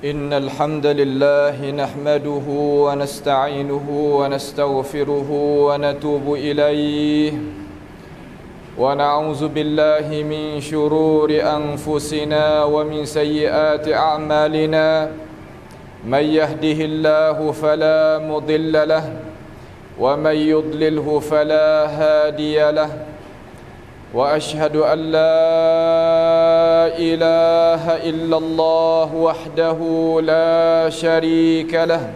إن الحمد لله نحمده ونستعينه ونستغفره ونتوب إليه ونعوذ بالله من شرور أنفسنا ومن سيئات أعمالنا من يهده الله فلا مضل له ومن يضلله فلا هادي له وأشهد أن لا إله إلا الله وحده لا شريك له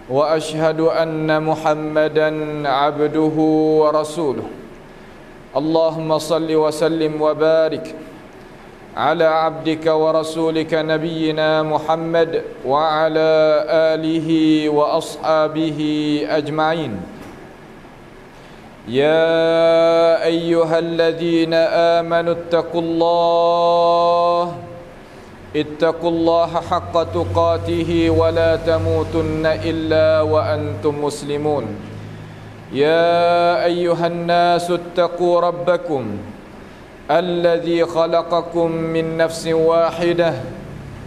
وأشهد أن محمدا عبده ورسوله اللهم صل وسلم وبارك على عبدك ورسولك نبينا محمد وعلى آله وأصحابه أجمعين يا أيها الذين آمنوا اتقوا الله حق تقاته ولا تموتن إلا وأنتم مسلمون يا أيها الناس اتقوا ربكم الذي خلقكم من نفس واحدة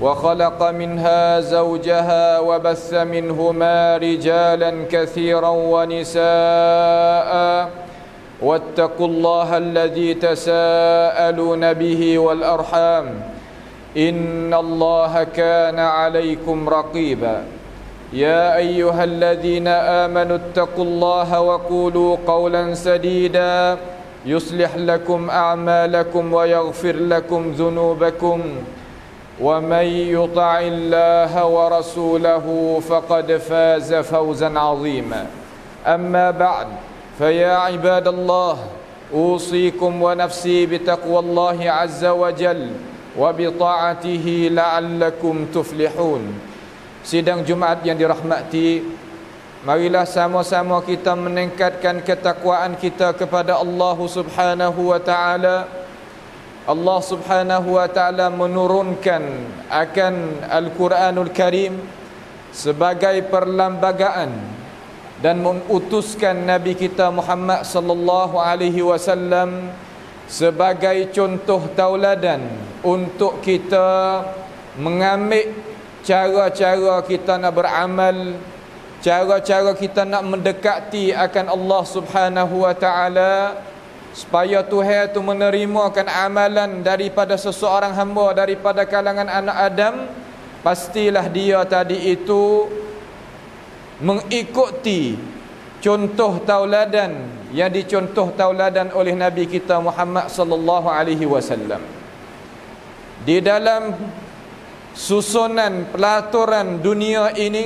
وخلق منها زوجها وبث منهما رجالا كثيرا ونساء واتقوا الله الذي تساءلون به والأرحام إن الله كان عليكم رقيبا يا أيها الذين آمنوا اتقوا الله وقولوا قولا سديدا يصلح لكم أعمالكم ويغفر لكم ذنوبكم ومن يطع الله ورسوله فقد فاز فوزا عظيما أما بعد فيا عباد الله أوصيكم ونفسي بتقوى الله عز وجل وبطاعته لعلكم تفلحون. Sidang Jumaat yang dirahmati, marilah sama-sama kita meningkatkan ketakwaan kita kepada Allah Subhanahu wa taala. Allah Subhanahu wa taala menurunkan akan Al-Quranul Karim sebagai perlembagaan dan mengutuskan Nabi kita Muhammad sallallahu alaihi wasallam sebagai contoh tauladan untuk kita mengambil cara-cara kita nak beramal, cara-cara kita nak mendekati akan Allah Subhanahu wa taala, supaya Tuhan itu menerimakan amalan daripada seseorang hamba daripada kalangan anak Adam. Pastilah dia tadi itu mengikuti contoh tauladan yang dicontoh tauladan oleh Nabi kita Muhammad sallallahu alaihi wasallam. Di dalam susunan pelaturan dunia ini,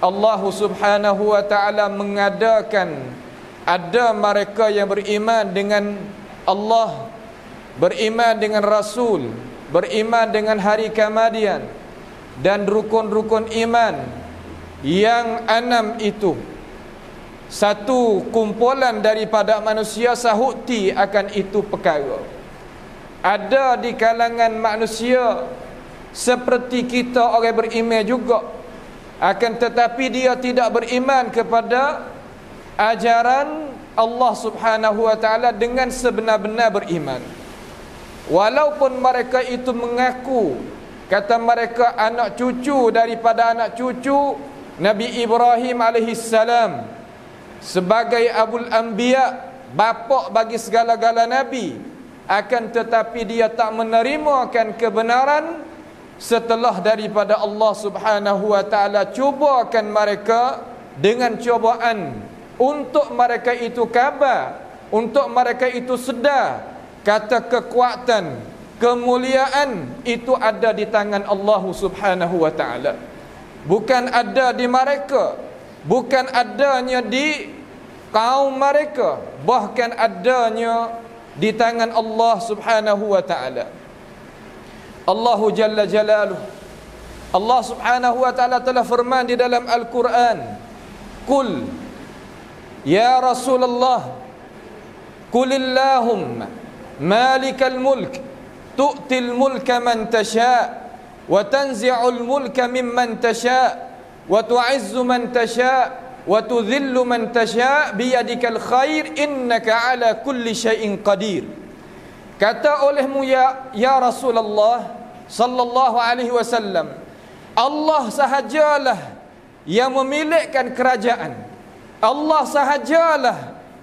Allah Subhanahu wa taala mengadakan ada mereka yang beriman dengan Allah, beriman dengan Rasul, beriman dengan hari kemudian, dan rukun-rukun iman yang 6 itu. Satu kumpulan daripada manusia sahuti akan itu perkara. Ada di kalangan manusia seperti kita orang beriman juga, akan tetapi dia tidak beriman kepada ajaran Allah Subhanahu wa taala dengan sebenar-benar beriman. Walaupun mereka itu mengaku, kata mereka anak cucu daripada anak cucu Nabi Ibrahim alaihissalam, sebagai Abul Anbiya, bapa bagi segala-gala nabi, akan tetapi dia tak menerimakan kebenaran setelah daripada Allah Subhanahu wa taala cubakan mereka dengan cubaan untuk mereka itu kabar, untuk mereka itu sedar kata kekuatan, kemuliaan itu ada di tangan Allah Subhanahu wa taala. Bukan ada di mereka, bukan adanya di kaum mereka, bahkan adanya di tangan Allah Subhanahu wa taala. Allahu Jalla Jalaluh, Allah Subhanahu wa taala telah firman di dalam Al-Quran, Qul ya Rasulullah, Qulillahumma malikal mulk tu'til mulka man tasha' wa tanzi'ul mulka mimman tasha' wa tu'izzu man tasha' wa tudhillu man tasha' biyadikal khair innaka ala kulli syai'in qadir. Kata olehmu ya Rasulullah, sallallahu alaihi wasallam, Allah sahajalah yang memilikkan kerajaan. Allah sahajalah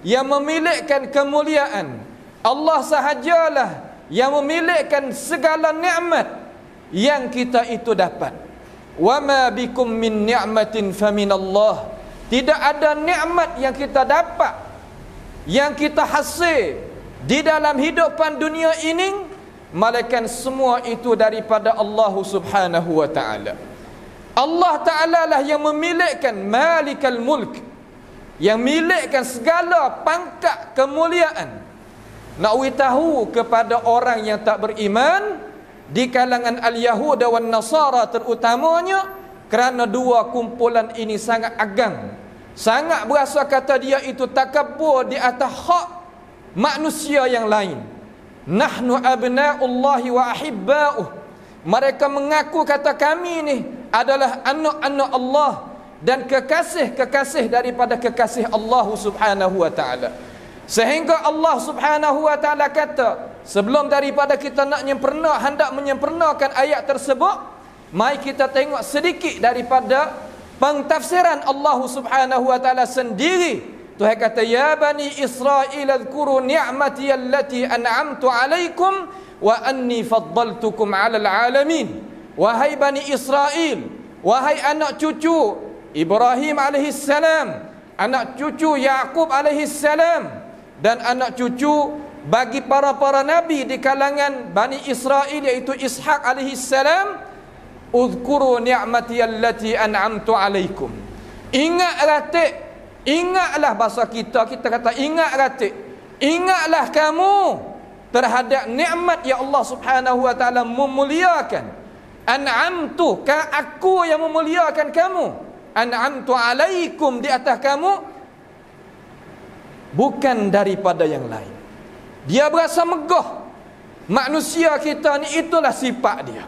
yang memilikkan kemuliaan. Allah sahajalah yang memilikkan segala nikmat yang kita itu dapat. Wa ma bikum min ni'matin faminallah. Tidak ada nikmat yang kita dapat, yang kita hasil di dalam hidupan dunia ini, melainkan semua itu daripada Allah Subhanahu wa taala. Allah taala lah yang memilikkan malikal mulk, yang milikkan segala pangkat kemuliaan. Nak tahu kepada orang yang tak beriman di kalangan al-Yahuda wan Nasara terutamanya, kerana dua kumpulan ini sangat agam, sangat berasa kata dia itu takabur di atas hak manusia yang lain. Nahnu abna'ullahi wa ahibba'uh. Mereka mengaku kata kami ni adalah anak-anak Allah dan kekasih-kekasih daripada kekasih Allah Subhanahu wa taala. Sehingga Allah Subhanahu wa taala kata, sebelum daripada kita nak hendak menyempurnakan ayat tersebut, mari kita tengok sedikit daripada pentafsiran Allah Subhanahu wa taala sendiri. Tuhan kata, ya bani Israil adhkuru ni'mati allati an'amtu alaikum wa anni faddaltukum 'alal 'alamin. Wahai bani Israel, wahai anak cucu Ibrahim alaihi salam, anak cucu Yaqub alaihi salam, dan anak cucu bagi para nabi di kalangan Bani Israel, iaitu Ishaq alaihi salam, uzkuru ni'mati allati an'amtu alaikum. Ingat ratik, ingatlah, bahasa kita kata ingat ratik, ingatlah kamu terhadap nikmat yang Allah Subhanahu wa taala memuliakan. An'amtu, aku yang memuliakan kamu. An'amtu alaikum, di atas kamu, bukan daripada yang lain. Dia berasa megah. Manusia kita ni itulah sifat dia.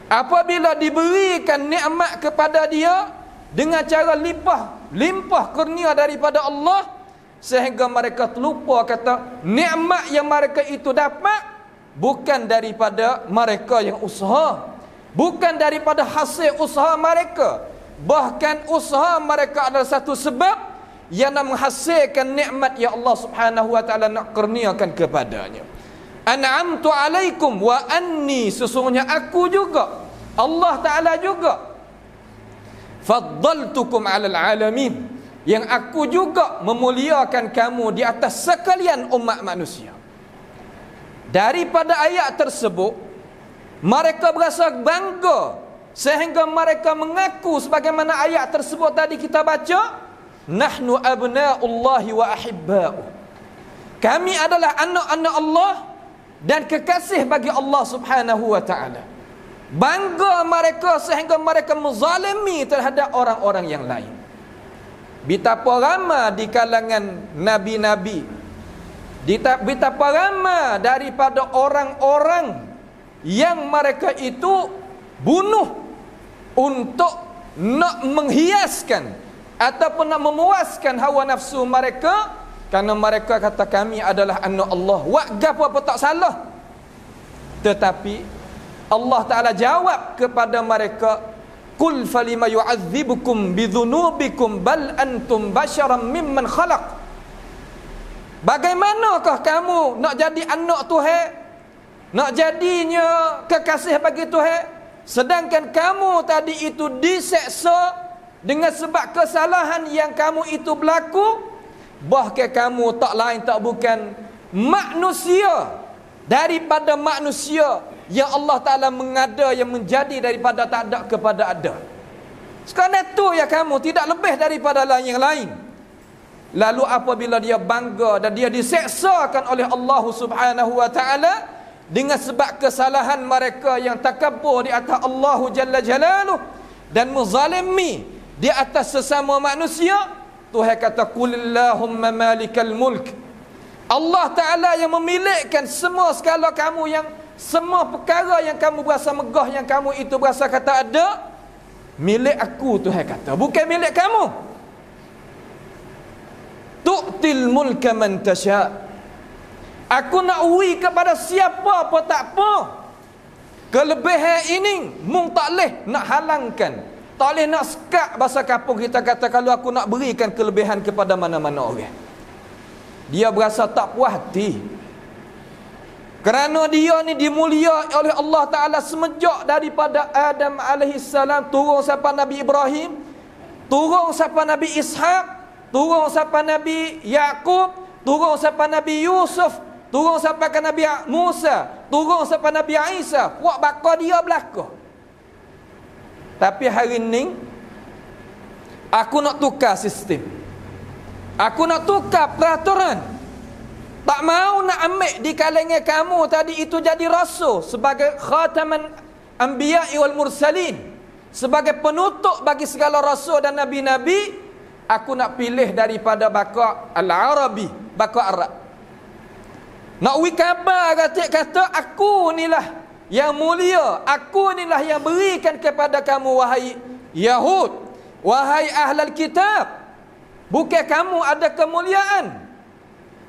Apabila diberikan nikmat kepada dia dengan cara limpah kurnia daripada Allah, sehingga mereka terlupa kata nikmat yang mereka itu dapat bukan daripada mereka yang usaha, bukan daripada hasil usaha mereka. Bahkan usaha mereka adalah satu sebab yang nak menghasilkan nikmat yang Allah Subhanahu wa taala nak kurniakan kepadanya. An'amtu alaikum wa anni, sesungguhnya aku juga, Allah taala juga, faddaltukum 'alal 'alamin, yang aku juga memuliakan kamu di atas sekalian umat manusia. Daripada ayat tersebut mereka berasa bangga, sehingga mereka mengaku sebagaimana ayat tersebut tadi kita baca, nahnu abna'ullahi wa ahibba'uh. Kami adalah anak-anak Allah dan kekasih bagi Allah Subhanahu wa taala. Bangga mereka sehingga mereka menzalimi terhadap orang-orang yang lain. Betapa ramai di kalangan nabi-nabi, betapa ramai daripada orang-orang yang mereka itu bunuh untuk nak menghiaskan ataupun nak memuaskan hawa nafsu mereka, kerana mereka kata kami adalah anak Allah. Wak gapo apa tak salah. Tetapi Allah Ta'ala jawab kepada mereka, qul falima yu'adzibukum bidhunubikum bal antum basyaram mimman khalaq. Bagaimanakah kamu nak jadi anak Tuhan, nak jadinya kekasih bagi Tuhan, sedangkan kamu tadi itu diseksa dengan sebab kesalahan yang kamu itu berlaku. Bahkan kamu tak lain tak bukan manusia daripada manusia yang Allah Ta'ala mengada, yang menjadi daripada tak ada kepada ada. Sekarang itu ya kamu tidak lebih daripada yang lain. Lalu apabila dia bangga dan dia diseksakan oleh Allah Subhanahu wa taala dengan sebab kesalahan mereka yang takabur di atas Allah Jalla Jalaluh dan menzalimi di atas sesama manusia, Tuhan kata qulillahumma malikal mulk. Allah Ta'ala yang memilikkan semua segala kamu, yang semua perkara yang kamu berasa megah, yang kamu itu berasa kata ada, milik aku, Tuhan kata, bukan milik kamu. Tu'til mulka man tasha. Aku nak ui kepada siapa apa tak apa. Kelebihan ini mung tak leh nak halangkan, tak leh nak sekat. Bahasa kampung kita kata, kalau aku nak berikan kelebihan kepada mana-mana orang, dia berasa tak puas hati. Kerana dia ni dimulia oleh Allah Ta'ala semenjak daripada Adam alaihissalam turun sampai Nabi Ibrahim, turun sampai Nabi Ishaq, turun sampai Nabi Yaqub, turun sampai Nabi Yusuf, turun sampai ke Nabi Musa, turun sampai Nabi Isa. Puak bakar dia belakang. Tapi hari ni aku nak tukar sistem, aku nak tukar peraturan. Tak mau nak ambil di kalangan kamu tadi itu jadi rasul sebagai khataman anbiya'i wal mursalin, sebagai penutup bagi segala rasul dan nabi-nabi. Aku nak pilih daripada bakar al-Arabi, bakar Arab. Nak wi khabar kata aku inilah yang mulia, aku inilah yang berikan kepada kamu wahai Yahud, wahai ahlul kitab. Bukan kamu ada kemuliaan.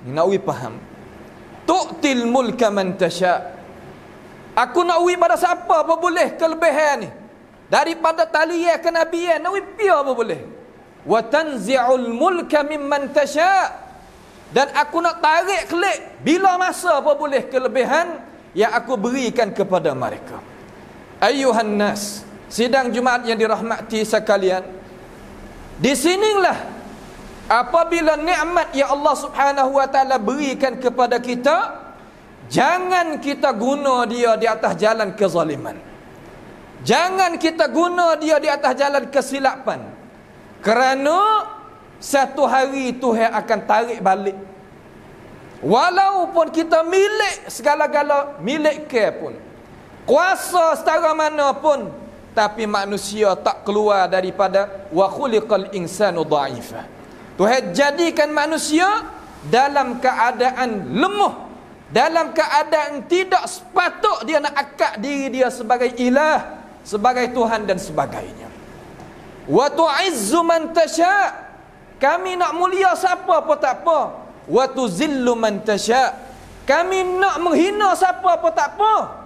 Nak wi faham. Tu'til mulka man tasha. Aku nak wi pada siapa apa boleh kelebihan ni. Daripada talian kenabian nak wi pia apa boleh. Wa tanzi'ul mulka mimman tasha. Dan aku nak tarik kelik bila masa apa boleh kelebihan yang aku berikan kepada mereka. Ayuhan nas, sidang Jumaat yang dirahmati sekalian, di sinilah apabila nikmat yang Allah Subhanahu wa taala berikan kepada kita, jangan kita guna dia di atas jalan kezaliman. Jangan kita guna dia di atas jalan kesilapan. Kerana satu hari Tuhan akan tarik balik. Walaupun kita milik segala-gala, milik ke pun, kuasa setara mana pun, tapi manusia tak keluar daripada wa khuliqal insanu dha'ifa. Tuhan jadikan manusia dalam keadaan lemah, dalam keadaan tidak sepatut dia nak akad diri dia sebagai ilah, sebagai Tuhan dan sebagainya. Wa tu'izzu man tasha. Kami nak mulia siapa pun tak apa. Wa tuzillu man tasha. Kami nak menghina siapa pun tak apa.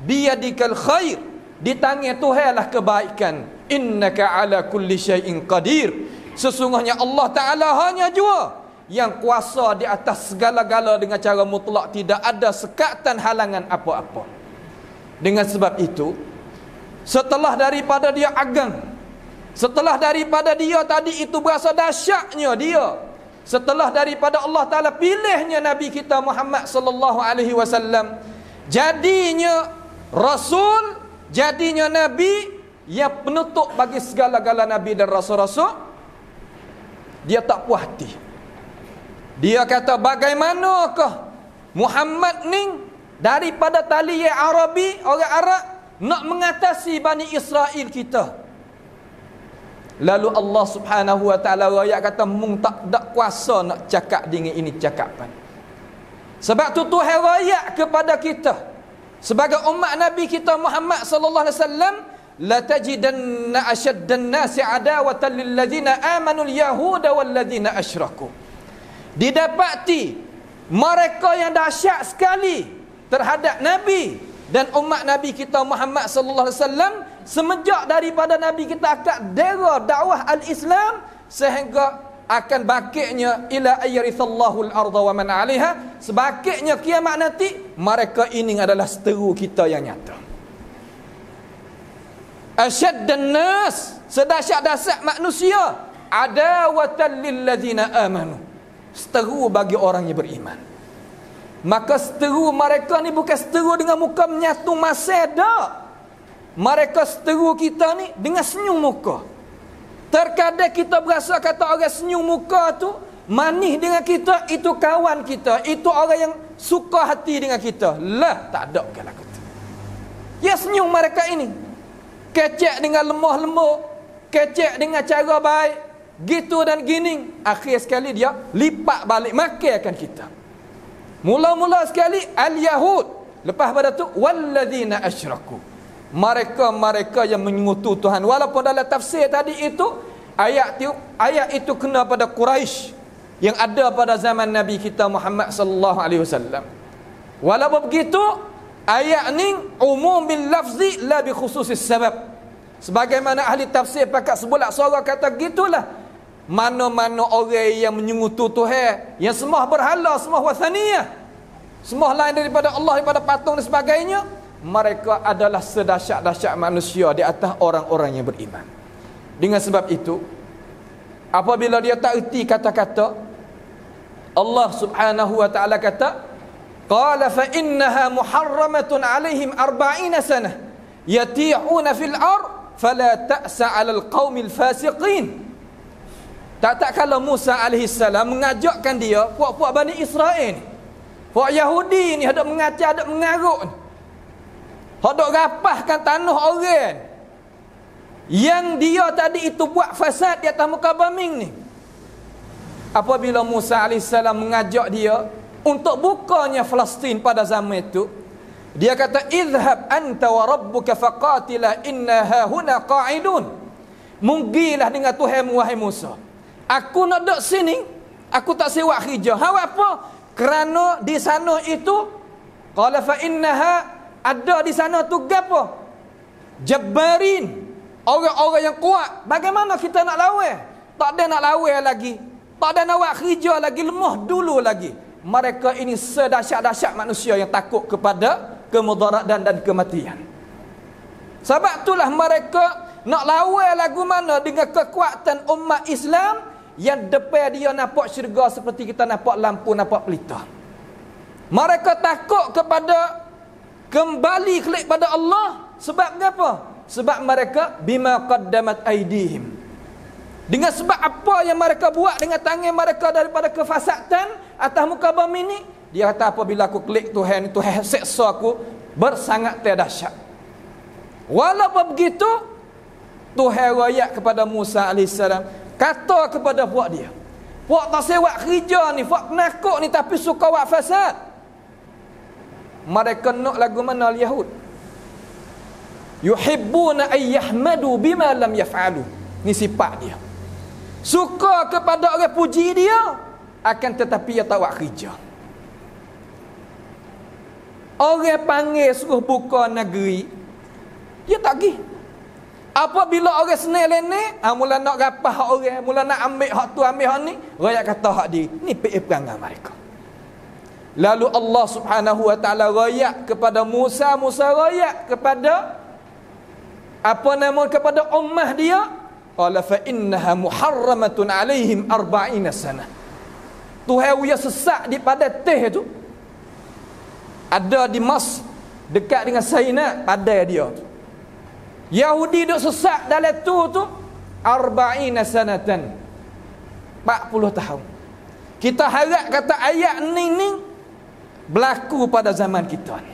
Biyadikal khair. Di tangan Tuhan lah kebaikan. Innaka ala kulli syai'in qadir. Sesungguhnya Allah Ta'ala hanya jua yang kuasa di atas segala-gala dengan cara mutlak. Tidak ada sekatan halangan apa-apa. Dengan sebab itu, setelah daripada dia agang, setelah daripada dia tadi itu berasa dahsyatnya dia, setelah daripada Allah Ta'ala pilihnya Nabi kita Muhammad sallallahu alaihi wasallam, jadinya Rasul, jadinya Nabi yang penutup bagi segala-gala Nabi dan Rasul-Rasul. Dia tak puas hati. Dia kata, bagaimanakah Muhammad ni daripada tali Arabi, orang Arab, nak mengatasi Bani Israel kita. Lalu Allah Subhanahu wa taala ayat kata, mung tak ada kuasa nak cakap dengan ini cakapan. Sebab tu Tuhan rakyat kepada kita sebagai umat Nabi kita Muhammad sallallahu alaihi wasallam, la tajidanna ashaddan nasi adawatan lil ladzina amanu al yahuda wal ladzina asyraku. Didapati mereka yang dahsyat sekali terhadap Nabi dan umat Nabi kita Muhammad sallallahu alaihi wasallam semenjak daripada Nabi kita akad dera dakwah al-Islam sehingga akan bakitnya ila ayyarithallahu al-ardha wa man 'alaiha, sebakitnya kiamat nanti. Mereka ini adalah seteru kita yang nyata. Asyaddan nas, sedahsyat-dahsyat manusia, adawatan lil ladzina amanu, seteru bagi orang yang beriman. Maka seteru mereka ni bukan seteru dengan muka menyatu masa dak. Mereka seteru kita ni dengan senyum muka. Terkadang kita berasa kata orang senyum muka tu manis dengan kita, itu kawan kita, itu orang yang suka hati dengan kita. Lah, tak ada kalau kata. Ya senyum mereka ini kecek dengan lemah lembut, kecek dengan cara baik, gitu dan gini. Akhir sekali dia lipat balik makan kita. Mula-mula sekali al-Yahud, lepas pada tu walladzina asyraku, mereka-mereka yang menyekutu Tuhan. Walaupun dalam tafsir tadi itu ayat itu kena pada Quraisy yang ada pada zaman Nabi kita Muhammad sallallahu alaihi wasallam. Walaupun begitu, Ayat ni umum bil lafzi la bi khususis sabab. Sebagaimana ahli tafsir pakat sebulat suara kata gitulah. Mana-mana orang yang menyungutu Tuhan, yang sembah berhala, sembah wathaniyah, sembah lain daripada Allah, daripada patung dan sebagainya, mereka adalah sedahsyat-dahsyat manusia di atas orang-orang yang beriman. Dengan sebab itu, apabila dia tak erti kata-kata Allah Subhanahu wa ta'ala kata, qala fa innaha muharramatun alaihim 40 sanah yati'una fil ard fala ta'sa 'alal qaumil fasiqin. Tak kalau Musa alaihi salam mengajakkan dia, puak-puak Bani Israel ni, puak Yahudi ni, hendak mengajar, hendak mengarut, hendak rapahkan tanah orang yang dia tadi itu buat fasad di atas muka bumi ni. Apabila Musa alaihi salam mengajak dia untuk bukanya Palestin pada zaman itu, dia kata, "Idhhab anta wa rabbuka faqatila inna hahuna qa'idun." Munggilah dengan Tuhanmu wahai Musa. Aku nak duduk sini, aku tak sewa hijau. Hak apa? Kerana di sana itu, qala fa innaha, ada di sana tu gapo? Jabbarin, orang-orang yang kuat. Bagaimana kita nak lawan? Tak ada nak lawan lagi. Tak ada nak buat hijau lagi, lemah dulu lagi. Mereka ini sedahsyat-dahsyat manusia yang takut kepada kemudaratan dan kematian. Sebab itulah mereka nak lawan lagu mana dengan kekuatan umat Islam yang depan dia nampak syurga seperti kita nampak lampu, nampak pelita. Mereka takut kepada kembali kelik pada Allah. Sebab apa? Sebab mereka bima qaddamat aidihim, dengan sebab apa yang mereka buat dengan tangan mereka daripada kefasadan atas muka bumi ini. Dia kata, apabila aku klik Tuhan, Tuhan seksa aku bersangat dahsyat. Walaupun begitu, Tuhan rakyat kepada Musa AS, kata kepada puak dia, puak tak sewak kerja ni, puak penakut ni, tapi suka buat fasad. Mereka nak lagu mana Yahud, yuhibbuna ayyahmadu bima lam yaf'alu. Ni sifat dia, suka kepada orang puji dia, akan tetapi dia tak buat kerja. Orang panggil suruh buka negeri, dia tak pergi. Apabila orang senang lenek, mula nak rapah hak orang, mula nak ambil hak tu, ambil hak ni, rakyat kata hak dia, ni perangai mereka. Lalu Allah Subhanahu wa ta'ala rakyat kepada Musa, Musa rakyat kepada apa nama, kepada ummah dia, qala fa innaha muharramatun alaihim 40 sanah. Tuhan dia sesak di pada teh tu, ada di Mas dekat dengan Saina, pada dia tu. Yahudi duk sesak dalam tu 40 sanatan, 40 tahun. Kita harap kata ayat ni berlaku pada zaman kita ni.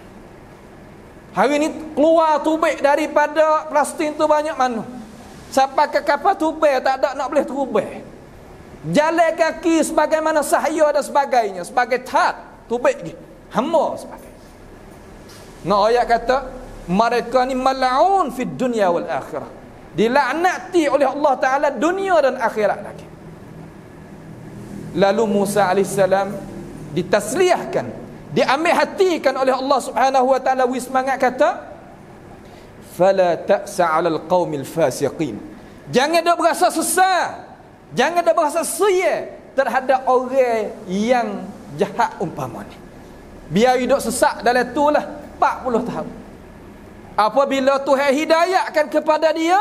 Hari ni keluar tubik daripada Palestin tu banyak mana. Sampai ke kapal tubik tak ada nak boleh tubik. Jalan kaki sebagaimana sahaya dan sebagainya, sebagai tat tubik ni hamba sebagainya. Nak ayat kata mereka ni mal'un fid dunya wal akhirah, dilaknati oleh Allah Ta'ala dunia dan akhirat lagi. Lalu Musa AS ditasliyahkan, diambil hatikan oleh Allah Subhanahu wa Ta'ala, wismangat kata, fala ta'sa 'alal qaumil fasiqin. Jangan dak berasa sesal, jangan dak berasa sia terhadap orang yang jahat umpama ni. Biar hidup sesak dalam itulah 40 tahun. Apabila Tuhan hidayahkan kepada dia,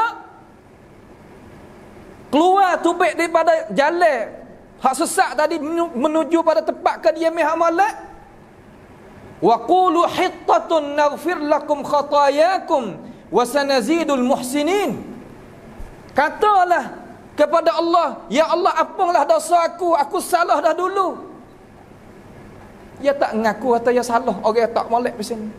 keluar tubik daripada jalan hak sesak tadi menuju pada tempat kediaman hak malak, wa qulu hittatun naghfir lakum khatayakum wa sanazidul muhsinin. Katalah kepada Allah, ya Allah, ampunlah dosa aku salah dah dulu. Dia tak mengaku kata dia salah, orang tak molek di sini.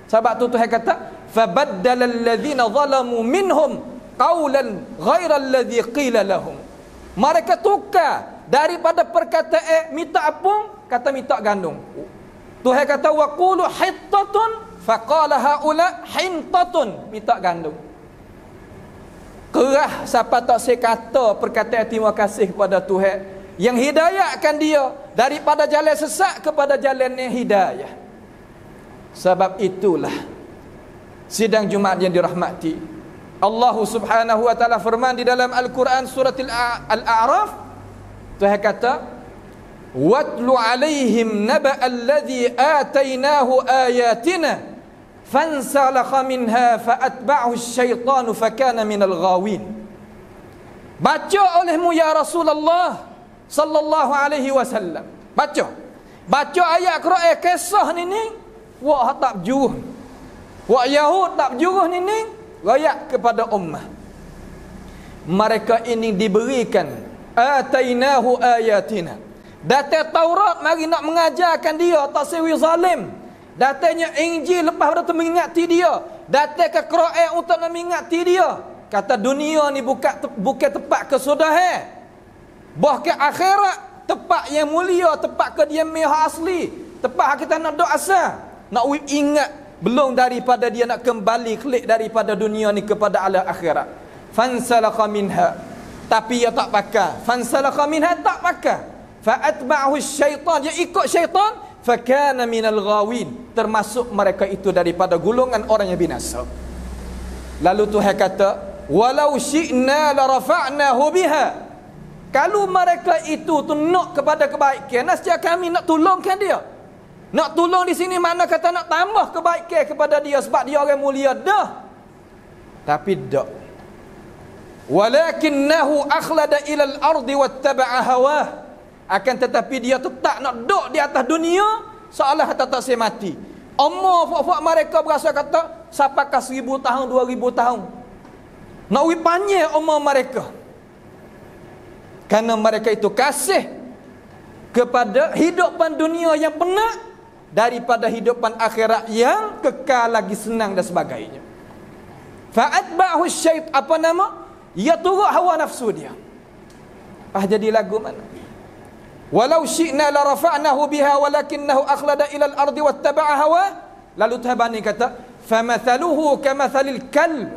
Sebab tu Tuhan kata, fabaddala alladhina zalamu minhum qawlan ghaira alladhi qila lahum. Mereka tukar daripada perkataan minta ampun, kata minta gandung. Tuhan kata, wa qulu hittatun faqala haula hintatun, minta gandung. Kerah siapa tak saya kata perkataan terima kasih kepada Tuhan yang hidayahkan dia daripada jalan sesat kepada jalan yang hidayah. Sebab itulah sidang Jumaat yang dirahmati, Allah Subhanahu wa taala firman di dalam Al-Quran surat Al-A'raf, Tuhan kata, "Watlu 'alaihim naba alladhi atainahu ayatina fansalakha minha fa'atba'ahu asy-syaitanu fakana minal ghawin." Baca olehmu ya Rasulullah sallallahu alaihi wasallam. Baca ayat Quran kisah ni wak tak berjuruh, wak Yahud tak berjuruh ni rakyat kepada ummah. Mereka ini diberikan atainahu ayatina, data Taurat mari nak mengajarkan dia tak sewi zalim, datanya Injil lepas pada tu mengingati dia, data ke Quran untuk nak mengingati dia, kata dunia ni bukan tempat kesudahan, bahkan akhirat tempat yang mulia, tempat kediaman asli, tempat kita nak doa asal, nak ingat belum daripada dia nak kembali klik daripada dunia ni kepada alam akhirat. Fansalakha minha, tapi dia tak pakai. Fansalakha minha, tak pakai. Fa'atba'ahu syaitan, dia ikut syaitan, fakana minal ghawin, termasuk mereka itu daripada golongan orang yang binasa. Lalu Tuhan kata, walau syi'na la rafa'nahu biha, kalau mereka itu tu nak kepada kebaikan, nescaya kami nak tolongkan dia. Nak tolong di sini mana kata nak tambah kebaikan kepada dia sebab dia orang mulia dah. Tapi dak. Walakinnahu akhlada ilal ardi wattaba'a hawah. Akan tetapi dia tetap nak duduk di atas dunia seolah tak mati. Fak mereka berasa kata sapakah 1000 tahun 2000 tahun. Nak panjang umur mereka. Kerana mereka itu kasih kepada hidupan dunia yang benar daripada hidupan akhirat yang kekal lagi senang dan sebagainya. Fa'atba'ahu syait, apa nama? Ia turut hawa nafsu dia. Jadi lagu mana? Walau syi'na la rafa'nahu biha walakinnahu akhlada ila al-ardi wattaba'a hawa. Lalu Tuhan kata, famathaluhu kamathalil kalb.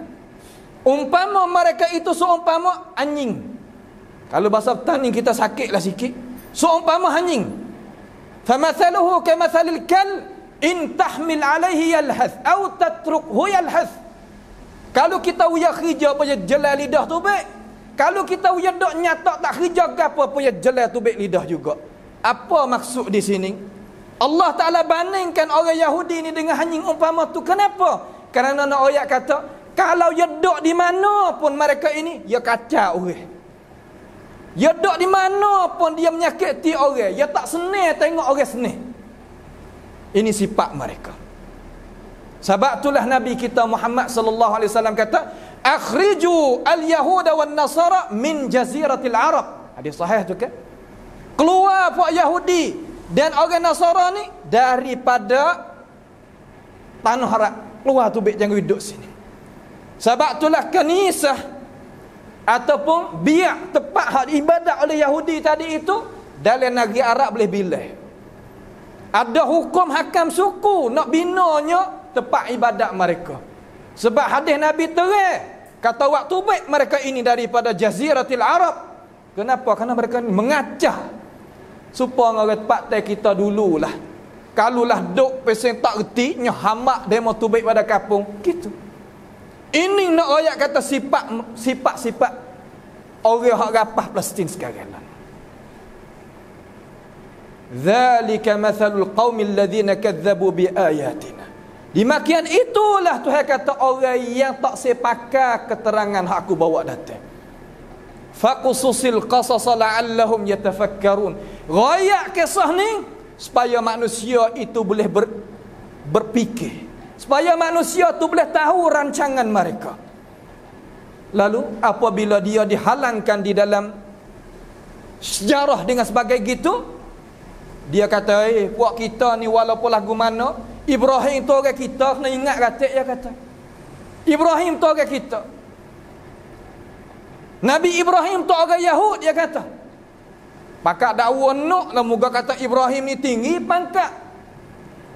Umpama mereka itu seumpama anjing. Kalau bahasa petani kita sakitlah sikit. Seumpama anjing. Famathaluhu kamathalil kalb in tahmil alaihi yalhath aw tatrukhu yalhath. Kalau kita uya khija apa jelal lidah tu baik. Kalau kita uya dok nyatak tak khija gapo apa jelal tu baik lidah juga. Apa maksud di sini? Allah Taala bandingkan orang Yahudi ni dengan anjing umpama tu. Kenapa? Kerana nak ayat kata kalau dia dok di mana pun mereka ini dia kacau orang. Dia duduk di mana pun dia menyakiti orang. Dia tak senang tengok orang senang. Ini sifat mereka. Sebab itulah Nabi kita Muhammad sallallahu alaihi wasallam kata, "Akhriju al-yahuda wan nasara min jaziratil Arab." Hadis sahih tu kan? Keluar puak Yahudi dan orang Nasara ni daripada tanah Arab. Keluar tu baik jangan duduk sini. Sebab itulah kanisah ataupun biak tempat hak ibadat oleh Yahudi tadi itu dalam negeri Arab boleh bilih. Ada hukum hakam suku nak binanya tempat ibadat mereka. Sebab hadis Nabi terang kata waktu baik mereka ini daripada jaziratil Arab. Kenapa? Kerana mereka ni mengacah supaya orang tempat kita dululah. Kalulah duk pesen tak reti nya hamak demo tu baik pada kampung gitu. Ini nak ayat kata sifat orang hak rapah Palestin sekarang. Zalika mathalul qaumil ladzina kadzabu biayatina. Demikian itulah Tuhan kata orang yang tak sepakat keterangan hak aku bawa datang. Faqususil qasas la'allahum yatafakkarun. Gaya kisah ni supaya manusia itu boleh berfikir. Supaya manusia tu boleh tahu rancangan mereka. Lalu apabila dia dihalangkan di dalam sejarah dengan sebagai gitu, dia kata, puak kita ni walaupun lagu mana, Ibrahim tu orang kita, kena ingat kata dia kata. Ibrahim tu orang kita. Nabi Ibrahim tu orang Yahud dia kata. Pakak dakwa nak lah moga kata Ibrahim ni tinggi pangkat.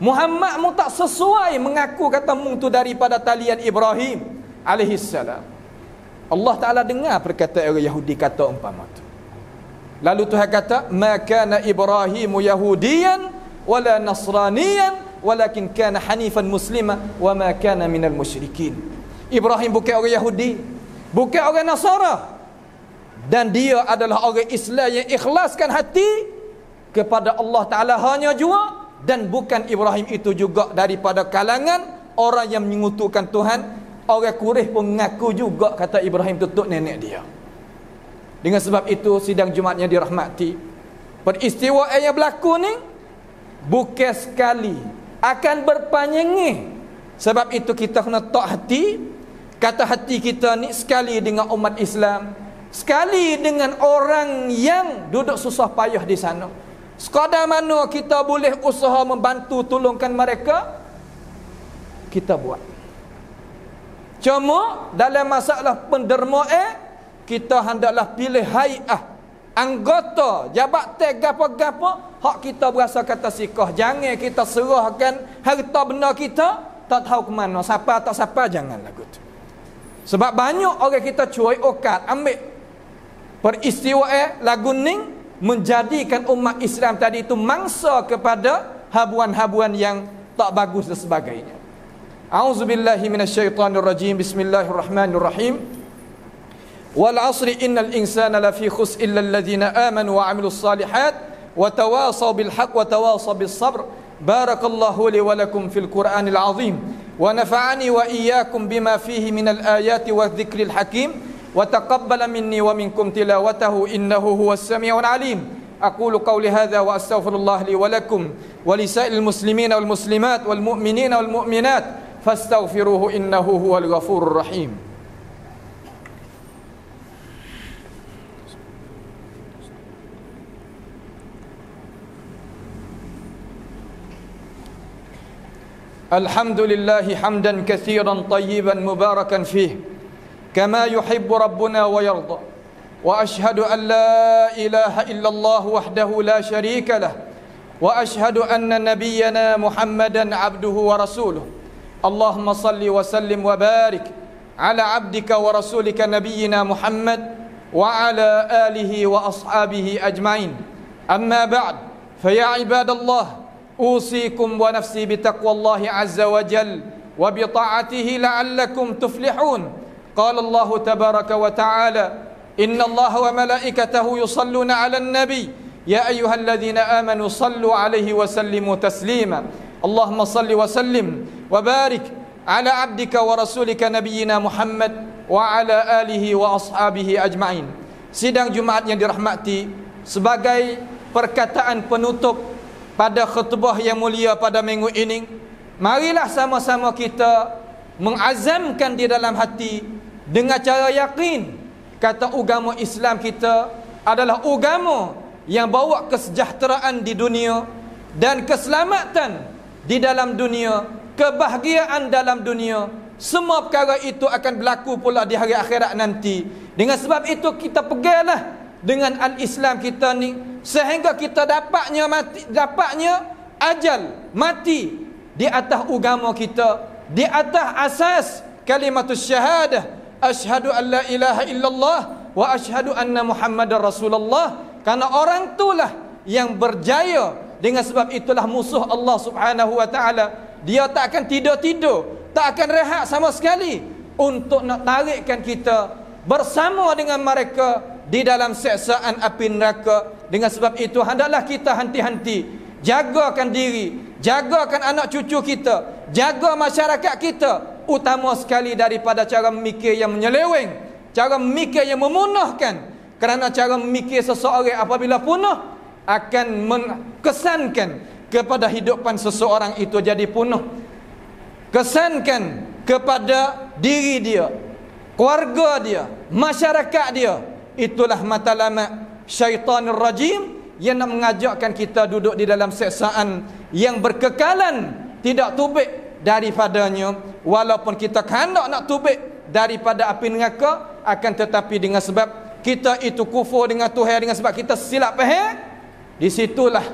Muhammad mu tak sesuai mengaku kata mu tu daripada talian Ibrahim alaihi salam. Allah Taala dengar perkataan orang Yahudi kata umpama tu. Lalu Tuhan kata, "Ma kana Ibrahimu Yahudiyan wala Nasraniyan walakin kana hanifan muslima wa ma kana minal musyrikin. Ibrahim bukan orang Yahudi, bukan orang Nasara, dan dia adalah orang Islam yang ikhlaskan hati kepada Allah Ta'ala hanya jua. Dan bukan Ibrahim itu juga daripada kalangan orang yang menyekutukan Tuhan. Orang Quraisy pun mengaku juga kata Ibrahim tutup nenek dia. Dengan sebab itu sidang Jumaatnya dirahmati, peristiwa yang berlaku ni bukan sekali, akan berpanjang. Sebab itu kita kena tak hati. Kata hati kita ni sekali dengan umat Islam, sekali dengan orang yang duduk susah payah di sana. Sekadar mana kita boleh usaha membantu tolongkan mereka, kita buat. Cuma dalam masalah pendermaan, kita hendaklah pilih hai'ah, anggota, jabatan gapo-gapo, hak kita berasa kata sikah. Jangan kita serahkan harta benda kita tak tahu ke mana, siapa tak siapa, jangan lagu tu. Sebab banyak orang kita cuai okat ambil peristiwa lagu ning, menjadikan umat Islam tadi itu mangsa kepada habuan-habuan yang tak bagus dan sebagainya. A'udzubillahi minasyaitonir rajim. Bismillahirrahmanirrahim. Wal 'asri innal insana lafi khusr illa alladhina amanu wa 'amilus salihat wa tawasaw bil haqq wa tawasaw bis sabr. Barakallahu li wa lakum fil Qur'anil 'azim wa nafa'ani wa iyyakum bima fihi minal ayati wa dzikril hakim. وتقبل مني ومنكم تلاوته إنه هو السميع العليم. أقول قولي هذا وأستغفر الله لي ولكم ولسائر المسلمين والمسلمات والمؤمنين والمؤمنات فاستغفروه إنه هو الغفور الرحيم. الحمد لله حمدا كثيرا طيبا مباركا فيه كما يحب ربنا ويرضى وأشهد أن لا إله إلا الله وحده لا شريك له وأشهد أن نبينا محمدا عبده ورسوله. اللهم صل وسلم وبارك على عبدك ورسولك نبينا محمد وعلى آله وأصحابه أجمعين. أما بعد فيا عباد الله أوصيكم ونفسي بتقوى الله عز وجل وبطاعته لعلكم تفلحون. قال الله تبارك وتعالى إن الله وملائكته يصلون على النبي يا أيها الذين آمنوا صلوا عليه وسلموا تسليما. اللهم صل وسلم وبارك على عبدك ورسولك نبينا محمد وعلى آله وأصحابه أجمعين. Sidang Jumaat yang dirahmati, sebagai perkataan penutup pada khutbah yang mulia pada minggu ini, marilah sama-sama kita mengazamkan di dalam hati dengan cara yakin kata agama Islam kita adalah agama yang bawa kesejahteraan di dunia dan keselamatan di dalam dunia, kebahagiaan dalam dunia. Semua perkara itu akan berlaku pula di hari akhirat nanti. Dengan sebab itu kita peganglah dengan al-Islam kita ni sehingga kita dapatnya ajal mati di atas agama kita, di atas asas kalimatus syahadah, asyhadu an la ilaha illallah wa asyhadu anna Muhammadar Rasulullah. Karena orang itulah yang berjaya. Dengan sebab itulah musuh Allah Subhanahu wa taala, dia tak akan tidur-tidur, tak akan rehat sama sekali untuk nak tarikkan kita bersama dengan mereka di dalam siksaan api neraka. Dengan sebab itu hendaklah kita henti-henti jagakan diri, jagakan anak cucu kita, jaga masyarakat kita, utama sekali daripada cara memikir yang menyeleweng, cara memikir yang memunahkan. Kerana cara memikir seseorang apabila punah akan mengesankan kepada hidupan seseorang itu jadi punah, kesankan kepada diri dia, keluarga dia, masyarakat dia. Itulah matlamat syaitanir rajim yang nak mengajakkan kita duduk di dalam siksaan yang berkekalan, tidak tubik daripadanya. Walaupun kita hendak nak tubik daripada api neraka, akan tetapi dengan sebab kita itu kufur dengan Tuhan, dengan sebab kita silap faham, di situlah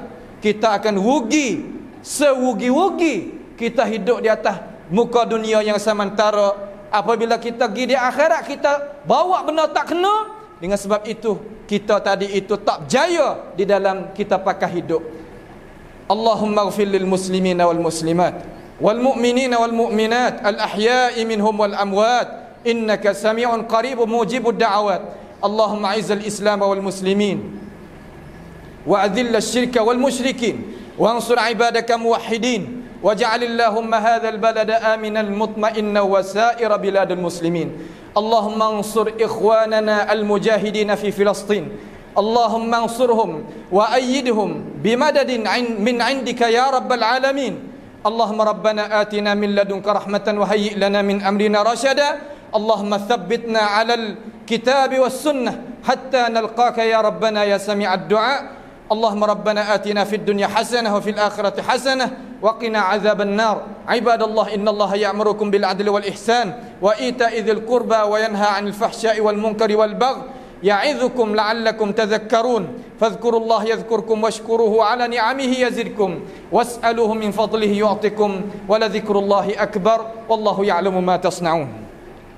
kita akan rugi sewugi-wugi kita hidup di atas muka dunia yang sementara. Apabila kita pergi di akhirat, kita bawa benda tak kena. Dengan sebab itu kita tadi itu tak berjaya di dalam kita pakai hidup. اللهم اغفر للمسلمين والمسلمات والمؤمنين والمؤمنات الأحياء منهم والأموات إنك سميع قريب مجيب الدعوات. اللهم أعز الإسلام والمسلمين وأذل الشرك والمشركين وانصر عبادك موحدين واجعل اللهم هذا البلد آمنا مطمئنا وسائر بلاد المسلمين. اللهم انصر إخواننا المجاهدين في فلسطين، اللهم انصرهم وأيدهم بمدد من عندك يا رب العالمين. اللهم ربنا آتنا من لدنك رحمة وهيئ لنا من أمرنا رشدا. اللهم ثبتنا على الكتاب والسنة حتى نلقاك يا ربنا يا سميع الدعاء. اللهم ربنا آتنا في الدنيا حسنة وفي الآخرة حسنة وقنا عذاب النار. عباد الله، إن الله يأمركم بالعدل والإحسان وإيتاء ذي القربى وينهى عن الفحشاء والمنكر والبغي يعظكم لعلكم تذكرون. فاذكروا الله يذكركم واشكروه على نعمه يزدكم واسألوه من فضله يعطكم ولذكر الله أكبر والله يعلم ما تصنعون.